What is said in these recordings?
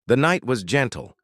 The night was gentle.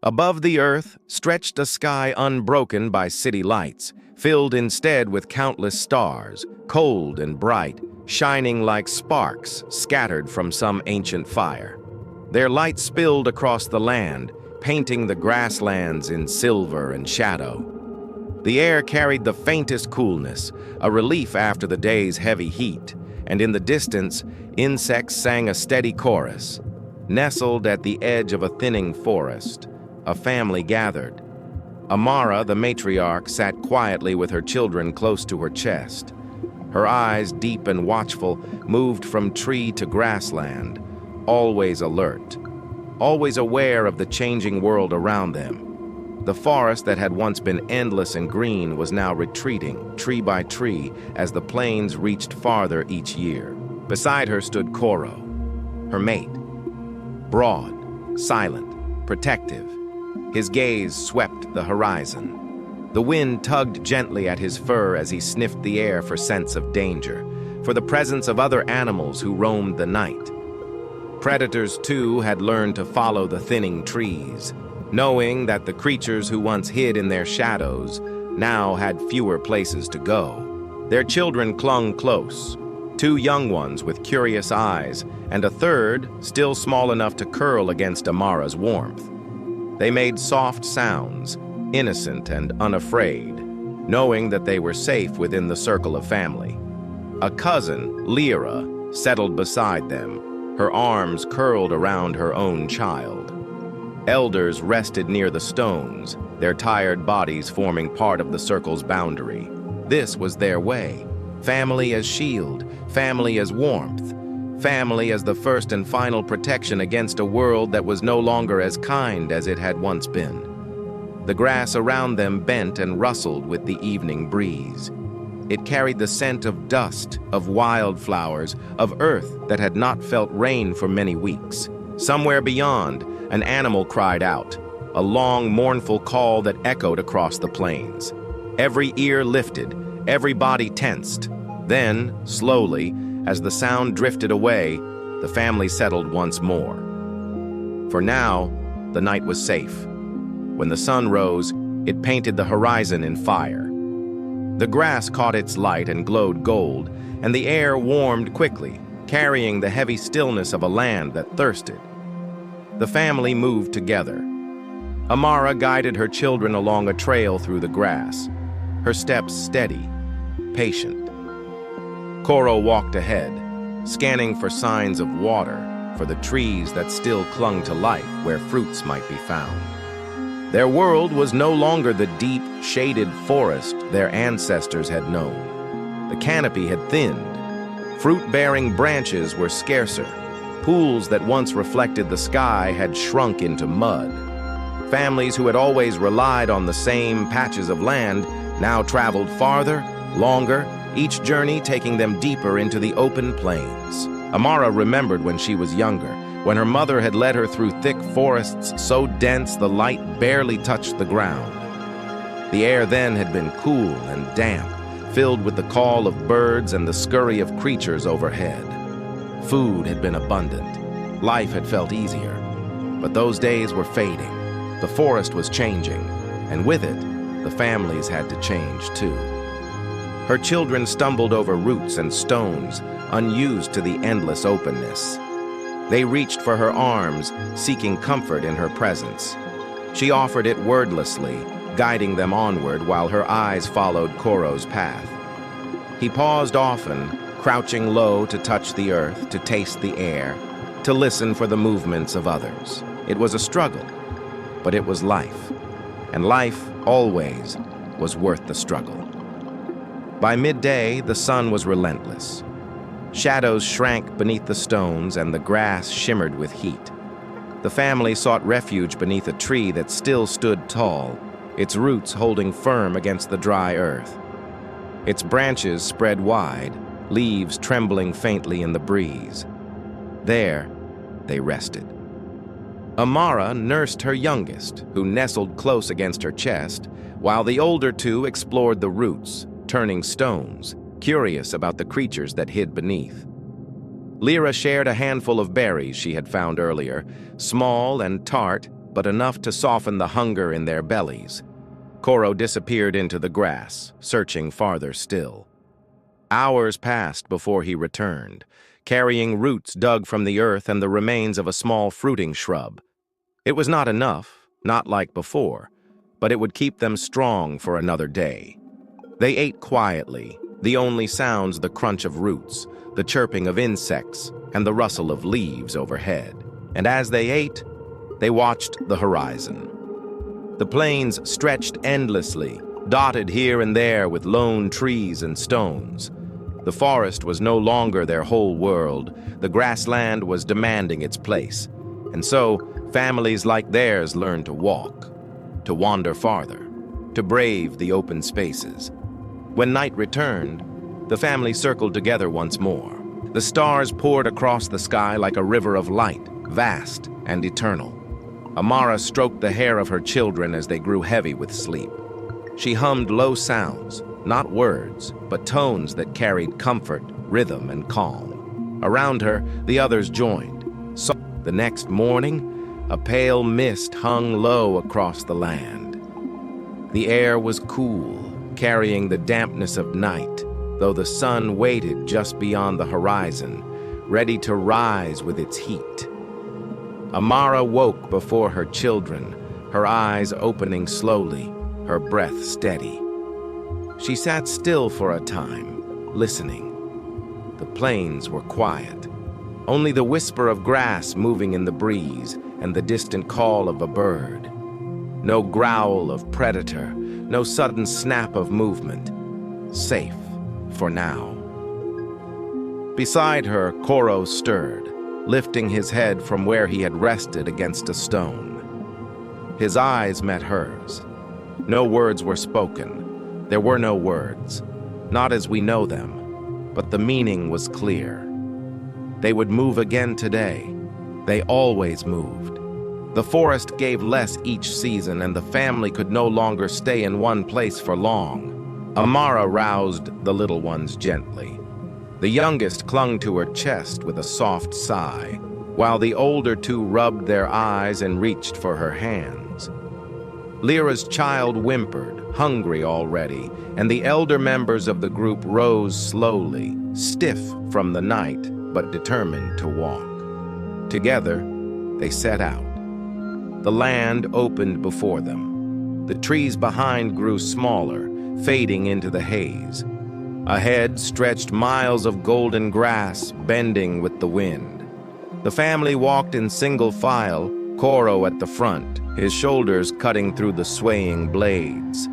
Above the earth stretched a sky unbroken by city lights, filled instead with countless stars, cold and bright, shining like sparks scattered from some ancient fire. Their light spilled across the land, painting the grasslands in silver and shadow. The air carried the faintest coolness, a relief after the day's heavy heat, and in the distance, insects sang a steady chorus. Nestled at the edge of a thinning forest, a family gathered. Amara, the matriarch, sat quietly with her children close to her chest. Her eyes, deep and watchful, moved from tree to grassland, always alert, always aware of the changing world around them. The forest that had once been endless and green was now retreating, tree by tree, as the plains reached farther each year. Beside her stood Koro, her mate, broad, silent, protective. His gaze swept the horizon. The wind tugged gently at his fur as he sniffed the air for sense of danger, for the presence of other animals who roamed the night. Predators, too, had learned to follow the thinning trees, knowing that the creatures who once hid in their shadows now had fewer places to go. Their children clung close, two young ones with curious eyes, and a third still small enough to curl against Amara's warmth. They made soft sounds, innocent and unafraid, knowing that they were safe within the circle of family. A cousin, Lyra, settled beside them, her arms curled around her own child. Elders rested near the stones, their tired bodies forming part of the circle's boundary. This was their way. Family as shield, family as warmth, family as the first and final protection against a world that was no longer as kind as it had once been. The grass around them bent and rustled with the evening breeze. It carried the scent of dust, of wildflowers, of earth that had not felt rain for many weeks. Somewhere beyond, an animal cried out, a long, mournful call that echoed across the plains. Every ear lifted, every body tensed. Then, slowly, as the sound drifted away, the family settled once more. For now, the night was safe. When the sun rose, it painted the horizon in fire. The grass caught its light and glowed gold, and the air warmed quickly, carrying the heavy stillness of a land that thirsted. The family moved together. Amara guided her children along a trail through the grass, her steps steady, patient. Koro walked ahead, scanning for signs of water, for the trees that still clung to life where fruits might be found. Their world was no longer the deep, shaded forest their ancestors had known. The canopy had thinned. Fruit-bearing branches were scarcer. Pools that once reflected the sky had shrunk into mud. Families who had always relied on the same patches of land now traveled farther, longer, each journey taking them deeper into the open plains. Amara remembered when she was younger, when her mother had led her through thick forests so dense the light barely touched the ground. The air then had been cool and damp, filled with the call of birds and the scurry of creatures overhead. Food had been abundant. Life had felt easier. But those days were fading. The forest was changing, and with it, the families had to change too. Her children stumbled over roots and stones, unused to the endless openness. They reached for her arms, seeking comfort in her presence. She offered it wordlessly, guiding them onward while her eyes followed Koro's path. He paused often, crouching low to touch the earth, to taste the air, to listen for the movements of others. It was a struggle, but it was life, and life always was worth the struggle. By midday, the sun was relentless. Shadows shrank beneath the stones and the grass shimmered with heat. The family sought refuge beneath a tree that still stood tall, its roots holding firm against the dry earth. Its branches spread wide, leaves trembling faintly in the breeze. There, they rested. Amara nursed her youngest, who nestled close against her chest, while the older two explored the roots, turning stones, curious about the creatures that hid beneath. Lyra shared a handful of berries she had found earlier, small and tart, but enough to soften the hunger in their bellies. Koro disappeared into the grass, searching farther still. Hours passed before he returned, carrying roots dug from the earth and the remains of a small fruiting shrub. It was not enough, not like before, but it would keep them strong for another day. They ate quietly, the only sounds the crunch of roots, the chirping of insects, and the rustle of leaves overhead. And as they ate, they watched the horizon. The plains stretched endlessly, dotted here and there with lone trees and stones. The forest was no longer their whole world. The grassland was demanding its place. And so, families like theirs learned to walk, to wander farther, to brave the open spaces. When night returned, the family circled together once more. The stars poured across the sky like a river of light, vast and eternal. Amara stroked the hair of her children as they grew heavy with sleep. She hummed low sounds, not words, but tones that carried comfort, rhythm, and calm. Around her, the others joined. So, the next morning, a pale mist hung low across the land. The air was cool, carrying the dampness of night, though the sun waited just beyond the horizon, ready to rise with its heat. Amara woke before her children, her eyes opening slowly, her breath steady. She sat still for a time, listening. The plains were quiet. Only the whisper of grass moving in the breeze and the distant call of a bird. No growl of predator, no sudden snap of movement. Safe for now. Beside her, Koro stirred, lifting his head from where he had rested against a stone. His eyes met hers. No words were spoken. There were no words, not as we know them, but the meaning was clear. They would move again today. They always moved. The forest gave less each season, and the family could no longer stay in one place for long. Amara roused the little ones gently. The youngest clung to her chest with a soft sigh, while the older two rubbed their eyes and reached for her hands. Lyra's child whimpered, hungry already, and the elder members of the group rose slowly, stiff from the night, but determined to walk. Together, they set out. The land opened before them. The trees behind grew smaller, fading into the haze. Ahead stretched miles of golden grass, bending with the wind. The family walked in single file, Koro at the front, his shoulders cutting through the swaying blades.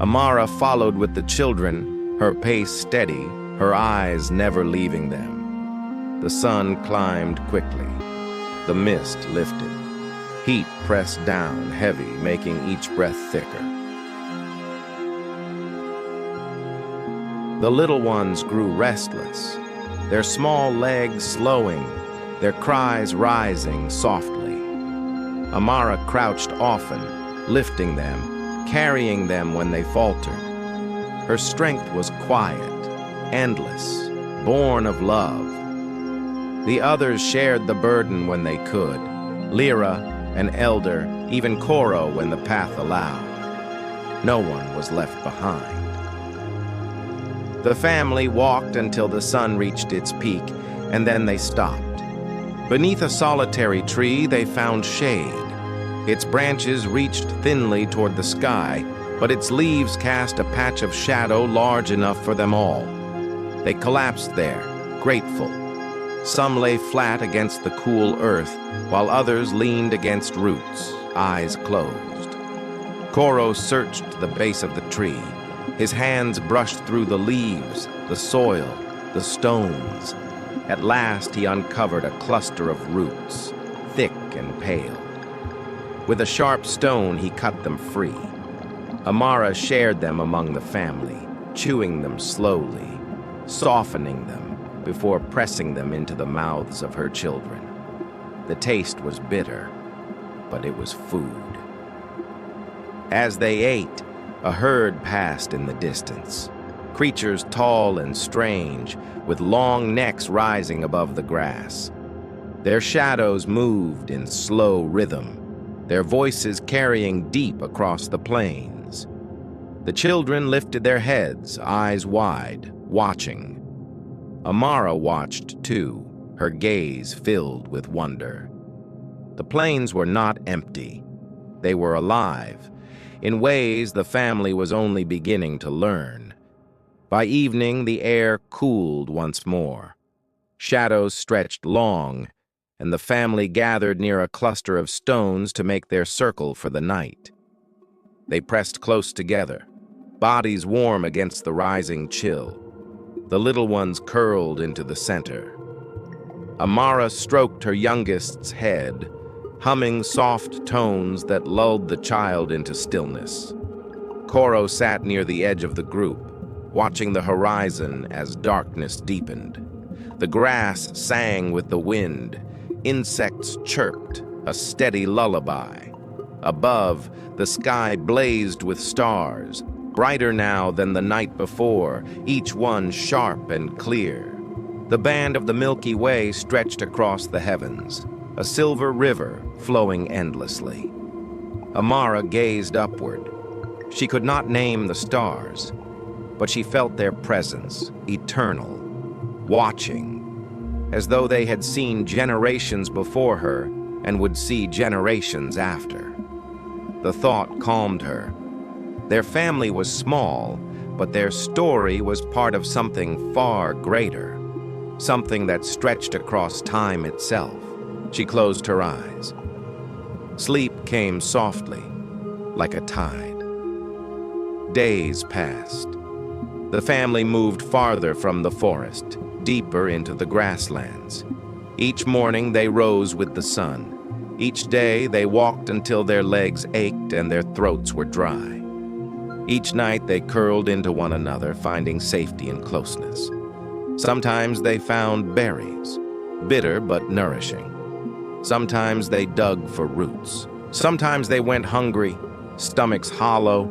Amara followed with the children, her pace steady, her eyes never leaving them. The sun climbed quickly. The mist lifted. Heat pressed down heavy, making each breath thicker. The little ones grew restless, their small legs slowing, their cries rising softly. Amara crouched often, lifting them, carrying them when they faltered. Her strength was quiet, endless, born of love. The others shared the burden when they could, Lyra, an elder, even Koro when the path allowed. No one was left behind. The family walked until the sun reached its peak, and then they stopped. Beneath a solitary tree, they found shade. Its branches reached thinly toward the sky, but its leaves cast a patch of shadow large enough for them all. They collapsed there, grateful. Some lay flat against the cool earth, while others leaned against roots, eyes closed. Koro searched the base of the tree. His hands brushed through the leaves, the soil, the stones. At last he uncovered a cluster of roots, thick and pale. With a sharp stone he cut them free. Amara shared them among the family, chewing them slowly, softening them before pressing them into the mouths of her children. The taste was bitter, but it was food. As they ate, a herd passed in the distance. creatures tall and strange, with long necks rising above the grass. Their shadows moved in slow rhythm, their voices carrying deep across the plains. The children lifted their heads, eyes wide, watching. Amara watched too, her gaze filled with wonder. The plains were not empty. They were alive, in ways the family was only beginning to learn. By evening, the air cooled once more. Shadows stretched long, and the family gathered near a cluster of stones to make their circle for the night. They pressed close together, bodies warm against the rising chill. The little ones curled into the center. Amara stroked her youngest's head, humming soft tones that lulled the child into stillness. Koro sat near the edge of the group, watching the horizon as darkness deepened. The grass sang with the wind, insects chirped, a steady lullaby. Above, the sky blazed with stars, brighter now than the night before, each one sharp and clear. The band of the Milky Way stretched across the heavens, a silver river flowing endlessly. Amara gazed upward. She could not name the stars, but she felt their presence, eternal, watching, as though they had seen generations before her and would see generations after. The thought calmed her. Their family was small, but their story was part of something far greater, something that stretched across time itself. She closed her eyes. Sleep came softly, like a tide. Days passed. The family moved farther from the forest, deeper into the grasslands. Each morning they rose with the sun. Each day they walked until their legs ached and their throats were dry. Each night they curled into one another, finding safety and closeness. Sometimes they found berries, bitter but nourishing. Sometimes they dug for roots. Sometimes they went hungry, stomachs hollow,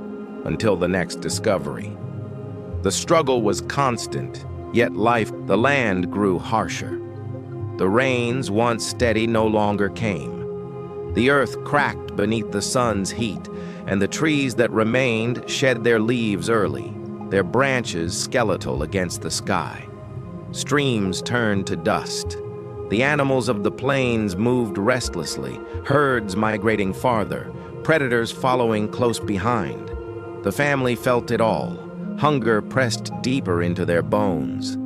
until the next discovery. The struggle was constant, yet the land grew harsher. The rains, once steady, no longer came. The earth cracked beneath the sun's heat, and the trees that remained shed their leaves early, their branches skeletal against the sky. Streams turned to dust. The animals of the plains moved restlessly, herds migrating farther, predators following close behind. The family felt it all. Hunger pressed deeper into their bones.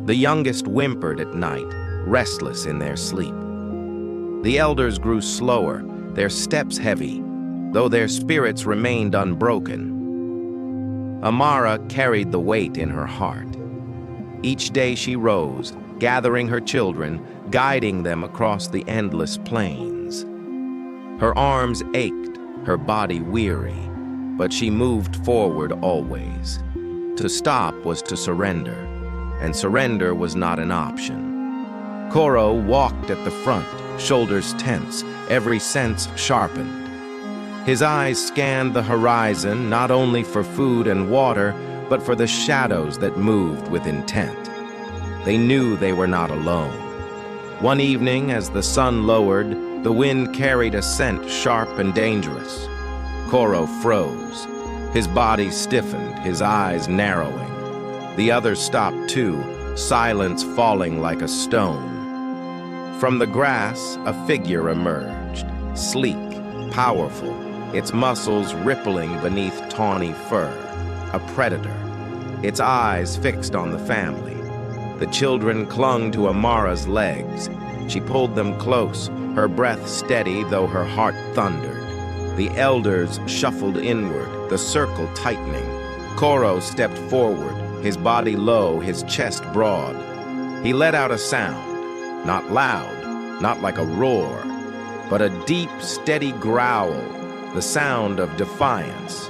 The youngest whimpered at night, restless in their sleep. The elders grew slower, their steps heavy, though their spirits remained unbroken. Amara carried the weight in her heart. Each day she rose, gathering her children, guiding them across the endless plains. Her arms ached, her body weary, but she moved forward always. To stop was to surrender, and surrender was not an option. Koro walked at the front, shoulders tense, every sense sharpened. His eyes scanned the horizon not only for food and water, but for the shadows that moved with intent. They knew they were not alone. One evening, as the sun lowered, the wind carried a scent sharp and dangerous. Koro froze. His body stiffened, his eyes narrowing. The others stopped too, silence falling like a stone. From the grass, a figure emerged, sleek, powerful, its muscles rippling beneath tawny fur. A predator, its eyes fixed on the family. The children clung to Amara's legs. She pulled them close, her breath steady though her heart thundered. The elders shuffled inward, the circle tightening. Koro stepped forward, his body low, his chest broad. He let out a sound, not loud, not like a roar, but a deep, steady growl, the sound of defiance.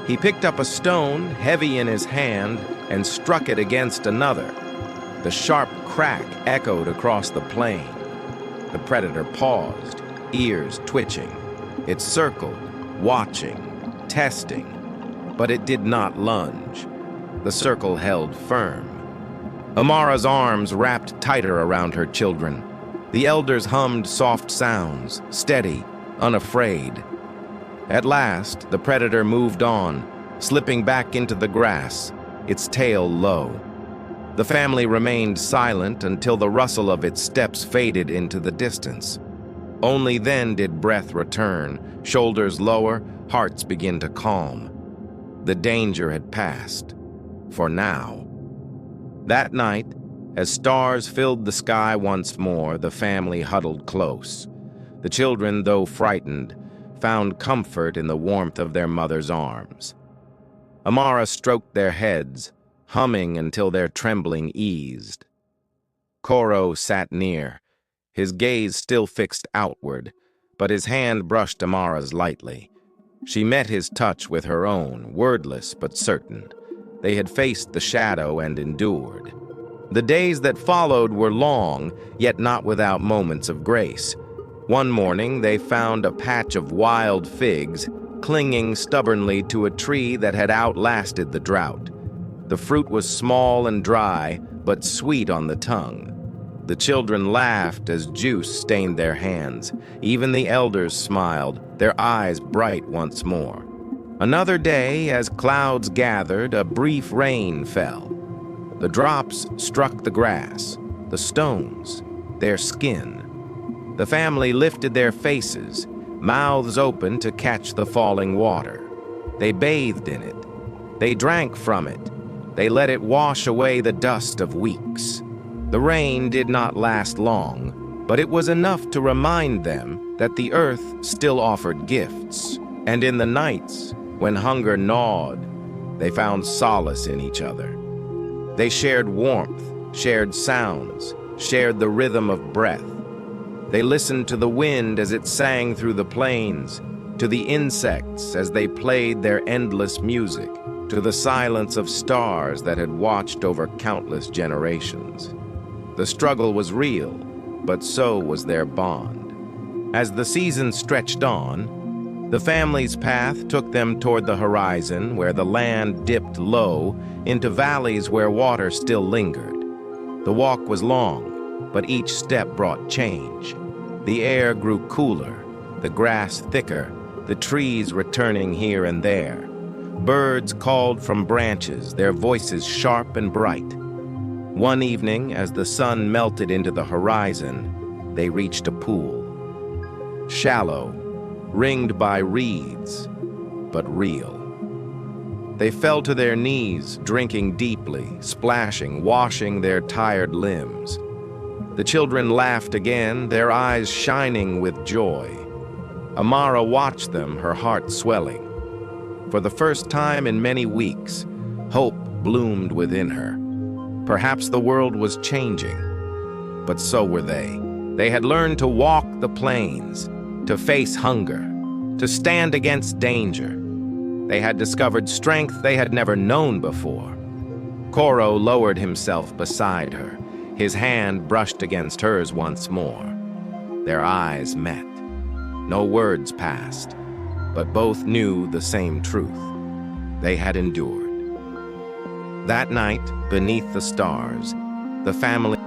He picked up a stone, heavy in his hand, and struck it against another. The sharp crack echoed across the plain. The predator paused, ears twitching. It circled, watching, testing, but it did not lunge. The circle held firm. Amara's arms wrapped tighter around her children. The elders hummed soft sounds, steady, unafraid. At last, the predator moved on, slipping back into the grass, its tail low. The family remained silent until the rustle of its steps faded into the distance. Only then did breath return, shoulders lower, hearts begin to calm. The danger had passed, for now. That night, as stars filled the sky once more, the family huddled close. The children, though frightened, found comfort in the warmth of their mother's arms. Amara stroked their heads, humming until their trembling eased. Koro sat near, his gaze still fixed outward, but his hand brushed Amara's lightly. She met his touch with her own, wordless but certain. They had faced the shadow and endured. The days that followed were long, yet not without moments of grace. One morning, they found a patch of wild figs clinging stubbornly to a tree that had outlasted the drought. The fruit was small and dry, but sweet on the tongue. The children laughed as juice stained their hands. Even the elders smiled, their eyes bright once more. Another day, as clouds gathered, a brief rain fell. The drops struck the grass, the stones, their skin. The family lifted their faces, mouths open to catch the falling water. They bathed in it. They drank from it. They let it wash away the dust of weeks. The rain did not last long, but it was enough to remind them that the earth still offered gifts. And in the nights, when hunger gnawed, they found solace in each other. They shared warmth, shared sounds, shared the rhythm of breath. They listened to the wind as it sang through the plains, to the insects as they played their endless music, to the silence of stars that had watched over countless generations. The struggle was real, but so was their bond. As the season stretched on, the family's path took them toward the horizon, where the land dipped low into valleys where water still lingered. The walk was long, but each step brought change. The air grew cooler, the grass thicker, the trees returning here and there. Birds called from branches, their voices sharp and bright. One evening, as the sun melted into the horizon, they reached a pool. Shallow, ringed by reeds, but real. They fell to their knees, drinking deeply, splashing, washing their tired limbs. The children laughed again, their eyes shining with joy. Amara watched them, her heart swelling. For the first time in many weeks, hope bloomed within her. Perhaps the world was changing, but so were they. They had learned to walk the plains, to face hunger, to stand against danger. They had discovered strength they had never known before. Koro lowered himself beside her. His hand brushed against hers once more. Their eyes met. No words passed, but both knew the same truth. They had endured. That night, beneath the stars, the family